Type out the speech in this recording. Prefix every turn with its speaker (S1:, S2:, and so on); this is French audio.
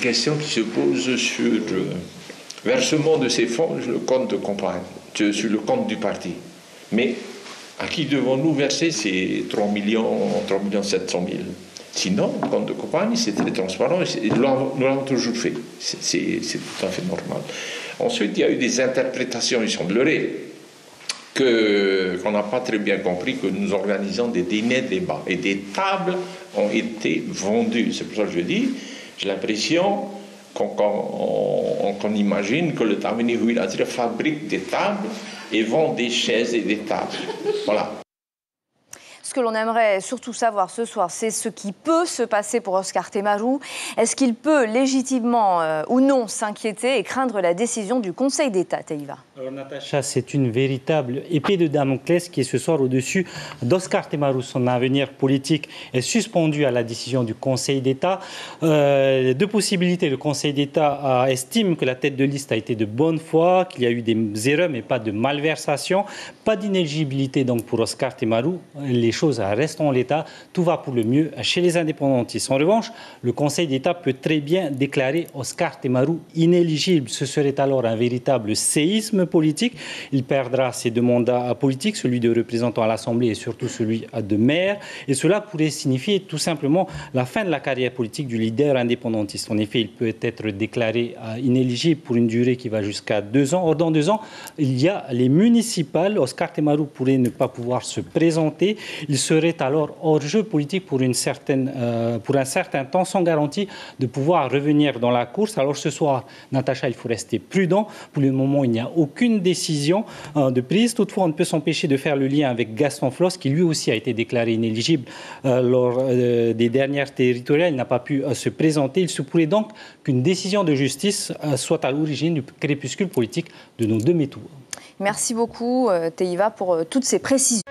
S1: questions qui se posent sur le versement de ces fonds sur le compte de campagne, sur le compte du parti. Mais à qui devons-nous verser ces 3 700 000? Sinon, le compte de campagne, c'est très transparent et nous l'avons toujours fait. C'est tout à fait normal. Ensuite, il y a eu des interprétations, il semblerait, qu'on n'a pas très bien compris que nous organisons des dîners de débat. Et des tables ont été vendues. C'est pour ça que je dis, j'ai l'impression qu'on imagine que le Tamini Huilatira fabrique des tables et vend des chaises et des tables. Voilà.
S2: Ce que l'on aimerait surtout savoir ce soir, c'est ce qui peut se passer pour Oscar Temaru. Est-ce qu'il peut légitimement ou non s'inquiéter et craindre la décision du Conseil d'État, Taïva?
S3: Alors Natacha, c'est une véritable épée de Damoclès qui est ce soir au-dessus d'Oscar Temaru. Son avenir politique est suspendu à la décision du Conseil d'État. Deux possibilités. Le Conseil d'État estime que la tête de liste a été de bonne foi, qu'il y a eu des erreurs mais pas de malversation, pas d'inéligibilité donc pour Oscar Temaru. Les choses restent en l'état, tout va pour le mieux chez les indépendantistes. En revanche, le Conseil d'État peut très bien déclarer Oscar Temaru inéligible. Ce serait alors un véritable séisme politique. Il perdra ses deux mandats politiques, celui de représentant à l'Assemblée et surtout celui de maire. Et cela pourrait signifier tout simplement la fin de la carrière politique du leader indépendantiste. En effet, il peut être déclaré inéligible pour une durée qui va jusqu'à 2 ans. Or, dans 2 ans, il y a les municipales. Oscar Temaru pourrait ne pas pouvoir se présenter. Il serait alors hors jeu politique pour un certain temps, sans garantie de pouvoir revenir dans la course. Alors ce soir, Natacha, il faut rester prudent. Pour le moment, il n'y a aucune décision de prise. Toutefois, on ne peut s'empêcher de faire le lien avec Gaston Flosse, qui lui aussi a été déclaré inéligible lors des dernières territoriales. Il n'a pas pu se présenter. Il se pourrait donc qu'une décision de justice soit à l'origine du crépuscule politique de nos 2 métaux.
S2: Merci beaucoup, Taïva, pour toutes ces précisions.